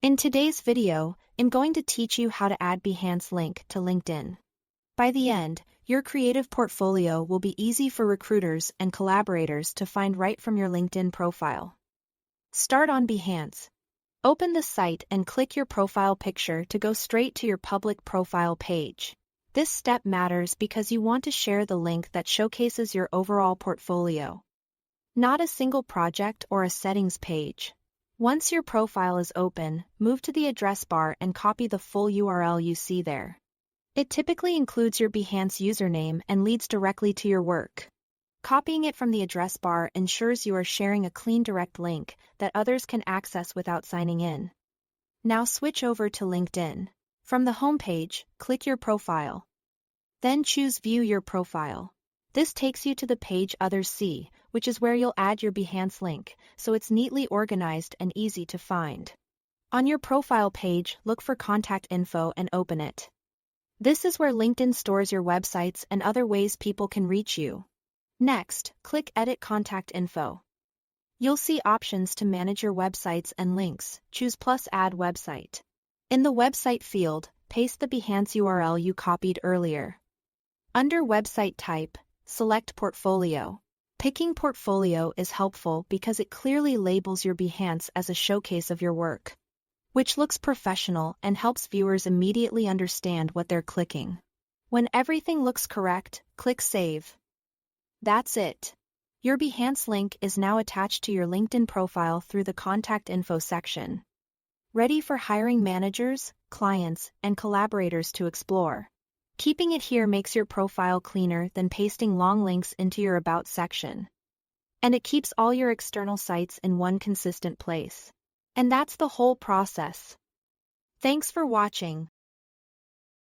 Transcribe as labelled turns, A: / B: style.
A: In today's video, I'm going to teach you how to add Behance link to LinkedIn. By the end, your creative portfolio will be easy for recruiters and collaborators to find right from your LinkedIn profile. Start on Behance. Open the site and click your profile picture to go straight to your public profile page. This step matters because you want to share the link that showcases your overall portfolio, not a single project or a settings page. Once your profile is open, move to the address bar and copy the full URL you see there. It typically includes your Behance username and leads directly to your work. Copying it from the address bar ensures you are sharing a clean direct link that others can access without signing in. Now switch over to LinkedIn. From the home page, click your profile. Then choose View Your Profile. This takes you to the page Others See, which is where you'll add your Behance link, so it's neatly organized and easy to find. On your profile page, look for Contact Info and open it. This is where LinkedIn stores your websites and other ways people can reach you. Next, click Edit Contact Info. You'll see options to manage your websites and links. Choose plus Add Website. In the website field, paste the Behance URL you copied earlier. Under Website Type, select Portfolio. Picking Portfolio is helpful because it clearly labels your Behance as a showcase of your work, which looks professional and helps viewers immediately understand what they're clicking. When everything looks correct, click Save. That's it. Your Behance link is now attached to your LinkedIn profile through the Contact Info section, ready for hiring managers, clients, and collaborators to explore. Keeping it here makes your profile cleaner than pasting long links into your About section. And it keeps all your external sites in one consistent place. And that's the whole process. Thanks for watching.